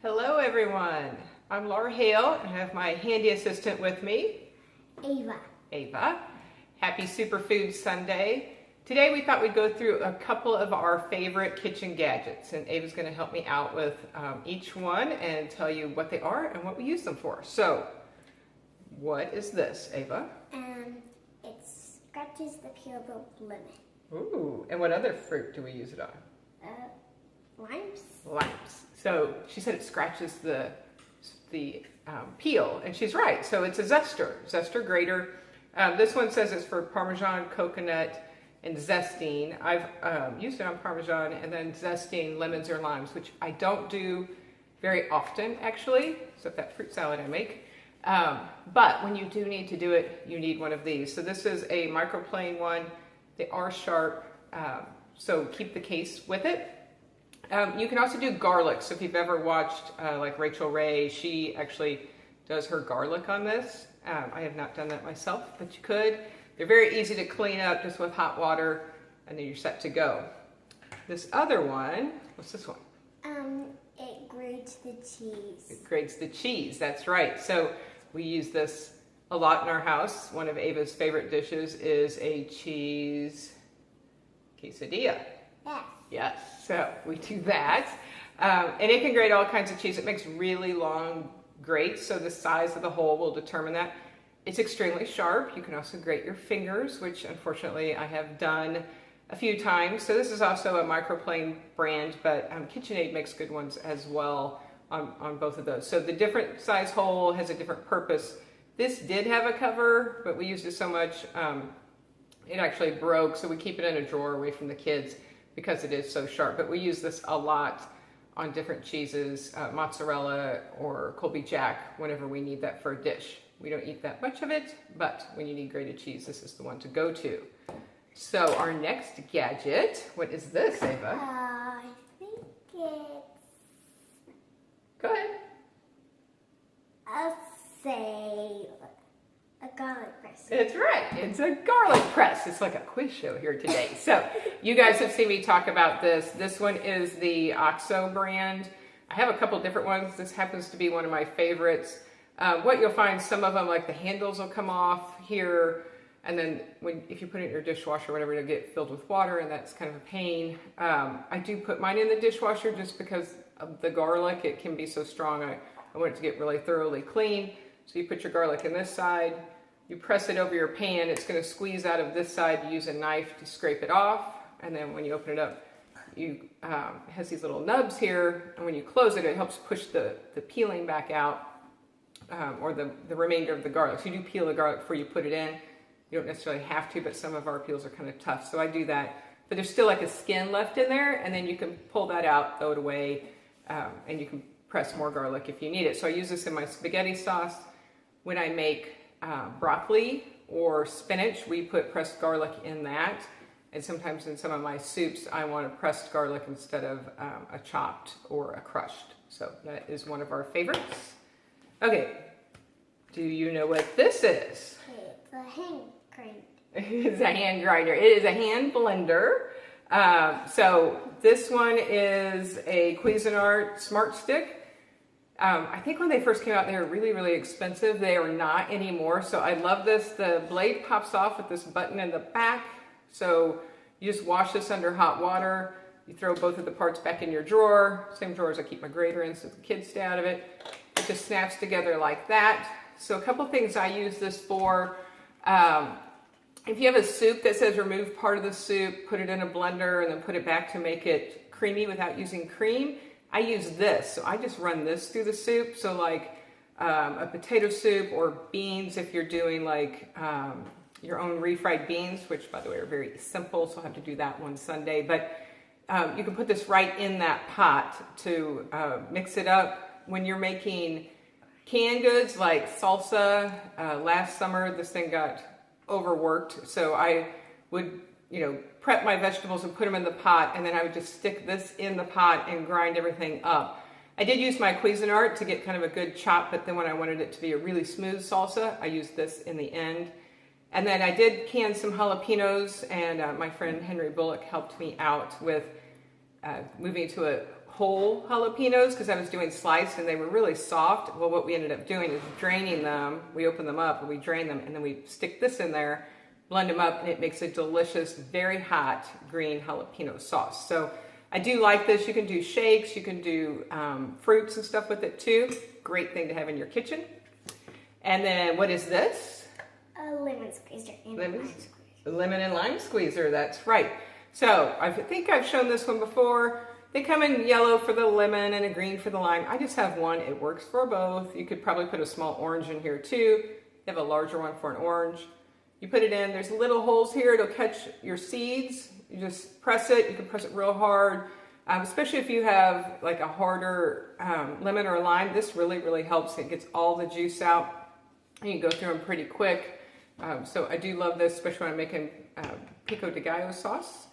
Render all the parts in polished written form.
Hello everyone, I'm Laura Hale and I have my handy assistant with me, Ava. Happy Superfood Sunday. Today we thought we'd go through a couple of our favorite kitchen gadgets, and Ava's going to help me out with each one and tell you what they are and what we use them for. So, what is this, Ava? It scratches the peel of a lemon. Ooh, and what other fruit do we use it on? Limes. Limes. So she said it scratches the peel, and she's right. So it's a zester grater. This one says it's for Parmesan, coconut, and zestine. I've used it on Parmesan and then zestine lemons or limes, which I don't do very often actually, except that fruit salad I make. But when you do need to do it, you need one of these. So this is a microplane one. They are sharp, so keep the case with it. You can also do garlic. So if you've ever watched like Rachel Ray, she actually does her garlic on this. I have not done that myself, but you could. They're very easy to clean up just with hot water, and then you're set to go. This other one, what's this one? It grates the cheese. It grates the cheese, that's right. So we use this a lot in our house. One of Ava's favorite dishes is a cheese quesadilla. Yes. Yes, so we do that. And it can grate all kinds of cheese. It makes really long grates, so the size of the hole will determine that. It's extremely sharp. You can also grate your fingers, which unfortunately I have done a few times. So this is also a microplane brand, but KitchenAid makes good ones as well on both of those. So the different size hole has a different purpose. This did have a cover, but we used it so much, it actually broke, so we keep it in a drawer away from the kids because it is so sharp. But we use this a lot on different cheeses, mozzarella or Colby Jack, whenever we need that for a dish. We don't eat that much of it, but when you need grated cheese, this is the one to go to. So our next gadget, what is this, Ava? I think it's Go ahead. a garlic press. It's right. It's a garlic press. It's like a quiz show here today. So you guys have seen me talk about this. This one is the OXO brand. I have a couple different ones. This happens to be one of my favorites. What you'll find, some of them, like the handles will come off here, and then if you put it in your dishwasher or whatever, it'll get filled with water, and that's kind of a pain. I do put mine in the dishwasher just because of the garlic. It can be so strong. I want it to get really thoroughly clean. So you put your garlic in this side, you press it over your pan, it's going to squeeze out of this side. You use a knife to scrape it off, and then when you open it up, it has these little nubs here, and when you close it, it helps push the peeling back out, or the remainder of the garlic. So you do peel the garlic before you put it in. You don't necessarily have to, but some of our peels are kind of tough, so I do that. But there's still like a skin left in there, and then you can pull that out, throw it away, and you can press more garlic if you need it. So I use this in my spaghetti sauce. When I make broccoli or spinach, we put pressed garlic in that. And sometimes in some of my soups, I want a pressed garlic instead of a chopped or a crushed. So that is one of our favorites. Okay, do you know what this is? It's a hand grinder. It's a hand grinder. It is a hand blender. So this one is a Cuisinart Smart Stick. I think when they first came out, they were really, really expensive. They are not anymore. So I love this. The blade pops off with this button in the back. So you just wash this under hot water. You throw both of the parts back in your drawer. Same drawer as I keep my grater in so the kids stay out of it. It just snaps together like that. So a couple things I use this for. If you have a soup that says remove part of the soup, put it in a blender, and then put it back to make it creamy without using cream, I use this. So I just run this through the soup. So like a potato soup or beans, if you're doing like your own refried beans, which by the way are very simple, so I'll have to do that one Sunday. But you can put this right in that pot to mix it up. When you're making canned goods like salsa, last summer this thing got overworked, so I would prep my vegetables and put them in the pot, and then I would just stick this in the pot and grind everything up. I did use my Cuisinart to get kind of a good chop, but then when I wanted it to be a really smooth salsa, I used this in the end. And then I did can some jalapenos, and my friend Henry Bullock helped me out with moving to a whole jalapenos because I was doing sliced and they were really soft. Well, what we ended up doing is draining them. We open them up and we drain them, and then we stick this in there, blend them up, and it makes a delicious, very hot green jalapeno sauce. So I do like this. You can do shakes, you can do fruits and stuff with it too. Great thing to have in your kitchen. And then what is this? A lemon squeezer and a lime squeezer. Lemon and lime squeezer, that's right. So I think I've shown this one before. They come in yellow for the lemon and a green for the lime. I just have one. It works for both. You could probably put a small orange in here too. You have a larger one for an orange. You put it in. There's little holes here. It'll catch your seeds. You just press it. You can press it real hard, especially if you have like a harder lemon or lime. This really, really helps. It gets all the juice out. And you can go through them pretty quick. So I do love this, especially when I'm making pico de gallo sauce.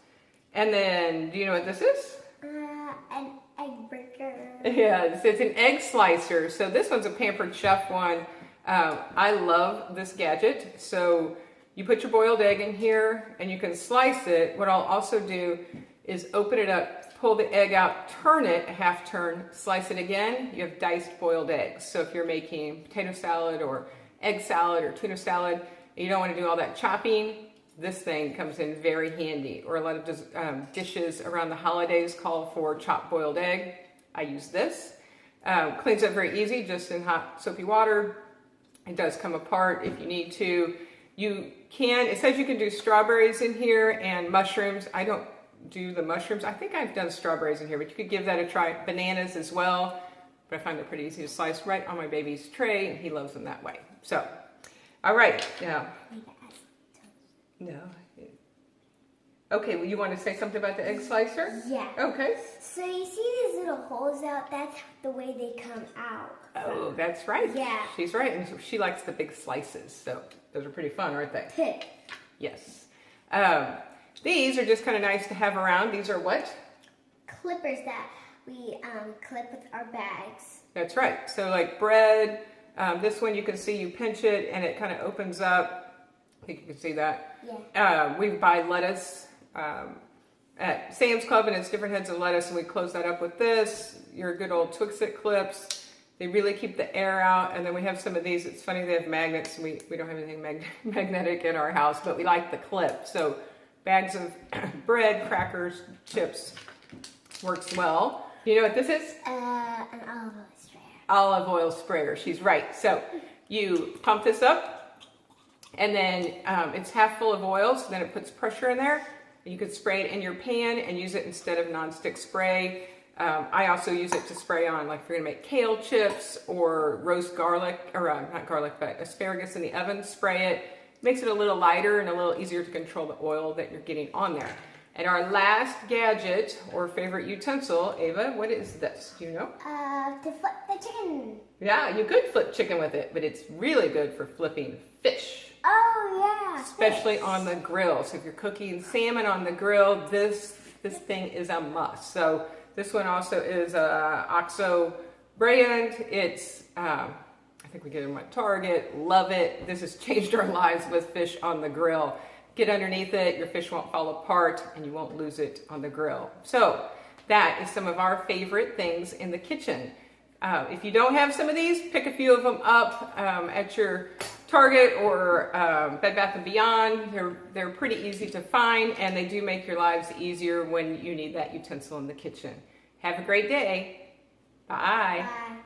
And then, do you know what this is? An egg breaker. Yeah, it's an egg slicer. So this one's a Pampered Chef one. I love this gadget. So you put your boiled egg in here and you can slice it. What I'll also do is open it up, pull the egg out, turn it a half turn, slice it again. You have diced boiled eggs. So if you're making potato salad or egg salad or tuna salad, and you don't want to do all that chopping, this thing comes in very handy. Or a lot of dishes around the holidays call for chopped boiled egg. I use this. Cleans up very easy, just in hot soapy water. It does come apart if you need to. It says you can do strawberries in here and mushrooms. I don't do the mushrooms. I think I've done strawberries in here, but you could give that a try. Bananas as well, but I find they're pretty easy to slice right on my baby's tray, and he loves them that way. So, all right, now. No. Okay, well, you want to say something about the egg slicer? Yeah. Okay. So you see these little holes out? That's the way they come out. Oh, that's right. Yeah. She's right, and she likes the big slices, so those are pretty fun, aren't they? Yes. These are just kind of nice to have around. These are what? Clippers that we clip with our bags. That's right. So like bread, this one you can see you pinch it and it kind of opens up. I think you can see that. Yeah. We buy lettuce at Sam's Club, and it's different heads of lettuce, and we close that up with this. Your good old Twix-It clips. They really keep the air out. And then we have some of these. It's funny, they have magnets. We don't have anything magnetic in our house, but we like the clip. So bags of bread, crackers, chips works well. Do you know what this is? An olive oil sprayer. Olive oil sprayer. She's right. So you pump this up, and then it's half full of oil, so then it puts pressure in there. You could spray it in your pan and use it instead of nonstick spray. I also use it to spray on, like if you're gonna make kale chips or roast garlic, or not garlic, but asparagus in the oven, spray it. Makes it a little lighter and a little easier to control the oil that you're getting on there. And our last gadget or favorite utensil, Ava, what is this? Do you know? To flip the chicken. Yeah, you could flip chicken with it, but it's really good for flipping fish. Oh yeah. Especially fish. on the grill. So if you're cooking salmon on the grill, this thing is a must. So this one also is a OXO brand. It's, I think we get them at Target. Love it. This has changed our lives with fish on the grill. Get underneath it, your fish won't fall apart, and you won't lose it on the grill. So that is some of our favorite things in the kitchen. If you don't have some of these, pick a few of them up at your Target or Bed Bath & Beyond. They're pretty easy to find, and they do make your lives easier when you need that utensil in the kitchen. Have a great day. Bye. Bye.